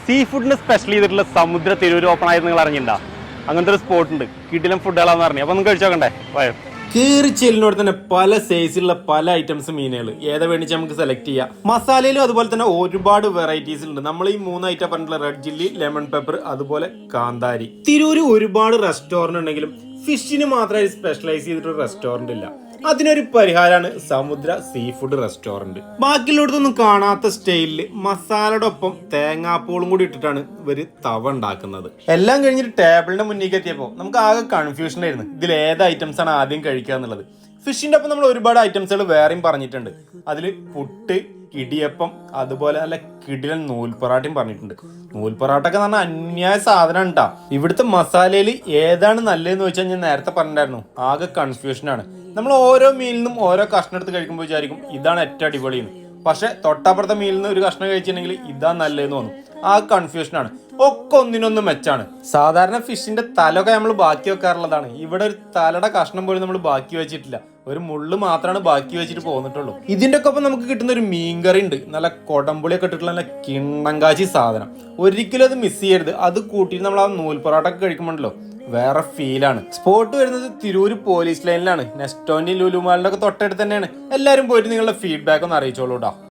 See ഫുഡിന് special ചെയ്തിട്ടുള്ള സമുദ്ര തിരൂർ ഓപ്പൺ ആയത് നിങ്ങൾ അറിഞ്ഞിട്ടുണ്ടോ? അങ്ങനത്തെ ഒരു സ്പോട്ട് ഉണ്ട്, കിടിലം ഫുഡുകളാന്ന് പറഞ്ഞു. അപ്പൊ നമുക്ക് കഴിച്ചോക്കണ്ടേ? പോയോ കീറി ചെല്ലിനോട് തന്നെ പല സൈസിലുള്ള പല ഐറ്റംസ് മീനുകൾ ഏതാ വേണ്ടിച്ച് നമുക്ക് സെലക്ട് ചെയ്യാം. മസാലയിലും അതുപോലെ തന്നെ ഒരുപാട് വെറൈറ്റീസ് ഉണ്ട്. നമ്മൾ ഈ 3 ഐറ്റം പറഞ്ഞിട്ടുള്ള റെഡ് ചില്ലി, ലെമൺ പെപ്പർ, അതുപോലെ കാന്താരി. തിരൂര് ഒരുപാട് റെസ്റ്റോറന്റ് ഉണ്ടെങ്കിലും ഫിഷിന് മാത്രമായി സ്പെഷ്യലൈസ് ചെയ്തിട്ടൊരു റെസ്റ്റോറന്റ് ഇല്ല. അതിനൊരു പരിഹാരമാണ് സമുദ്ര സീ ഫുഡ് റെസ്റ്റോറന്റ്. ബാക്കിയുള്ളടത്തൊന്നും കാണാത്ത സ്റ്റൈലില് മസാലയുടെ ഒപ്പം തേങ്ങാപ്പൂളും കൂടി ഇട്ടിട്ടാണ് ഇവര് തവ ഉണ്ടാക്കുന്നത്. എല്ലാം കഴിഞ്ഞിട്ട് ടേബിളിന്റെ മുന്നിലേക്ക് എത്തിയപ്പോ നമുക്ക് ആകെ കൺഫ്യൂഷൻ ആയിരുന്നു, ഇതിൽ ഏത് ഐറ്റംസ് ആണ് ആദ്യം കഴിക്കുക എന്നുള്ളത്. ഫിഷിന്റെ ഒപ്പം നമ്മൾ ഒരുപാട് ഐറ്റംസുകൾ വേറെയും പറഞ്ഞിട്ടുണ്ട്. അതില് പുട്ട്, ഇടിയപ്പം, അതുപോലെ നല്ല കിടിലൻ നൂൽപ്പൊറാട്ടയും പറഞ്ഞിട്ടുണ്ട്. നൂൽപ്പൊറാട്ടൊക്കെ എന്ന് പറഞ്ഞാൽ അന്യായ സാധനമാണ് കേട്ടോ. ഇവിടുത്തെ മസാലയിൽ ഏതാണ് നല്ലതെന്ന് വെച്ചാൽ ഞാൻ നേരത്തെ പറഞ്ഞിട്ടുണ്ടായിരുന്നു, ആകെ കൺഫ്യൂഷനാണ്. നമ്മൾ ഓരോ മീലിൽ നിന്നും ഓരോ കഷ്ണം എടുത്ത് കഴിക്കുമ്പോൾ വിചാരിക്കും ഇതാണ് ഏറ്റവും അടിപൊളിയെന്ന്. പക്ഷെ തൊട്ടപ്പുറത്തെ മീലിൽ നിന്ന് ഒരു കഷ്ണം കഴിച്ചിട്ടുണ്ടെങ്കിൽ ഇതാ നല്ലതെന്ന് തോന്നും. ആ കൺഫ്യൂഷനാണ്. ഒക്കെ ഒന്നിനൊന്നും മെച്ചാണ്. സാധാരണ ഫിഷിന്റെ തലൊക്കെ നമ്മൾ ബാക്കി വെക്കാറുള്ളതാണ്. ഇവിടെ ഒരു തലയുടെ കഷ്ണം പോലും നമ്മൾ ബാക്കി വെച്ചിട്ടില്ല. ഒരു മുള്ളു മാത്രമാണ് ബാക്കി വെച്ചിട്ട് പോന്നിട്ടുള്ളൂ. ഇതിന്റെ ഒക്കെ ഒപ്പം നമുക്ക് കിട്ടുന്ന ഒരു മീൻകറി ഉണ്ട്, നല്ല കൊടമ്പുളിയൊക്കെ ഇട്ടിട്ടുള്ള നല്ല കിണ്ണങ്കാച്ചി സാധനം. ഒരിക്കലും അത് മിസ് ചെയ്യരുത്. അത് കൂട്ടിയിട്ട് നമ്മൾ ആ നൂൽപ്പൊറാട്ടൊക്കെ കഴിക്കുമ്പോഴല്ലോ വേറെ ഫീലാണ്. സ്പോട്ട് വരുന്നത് തിരൂര് പോലീസ് ലൈനിലാണ്. നെസ്റ്റോന്റെയും ലുലുമാളിന്റെ ഒക്കെ തൊട്ടടുത്ത് തന്നെയാണ്. എല്ലാവരും പോയിട്ട് നിങ്ങളുടെ ഫീഡ്ബാക്ക് ഒന്ന് അറിയിച്ചോളൂ കേട്ടോ.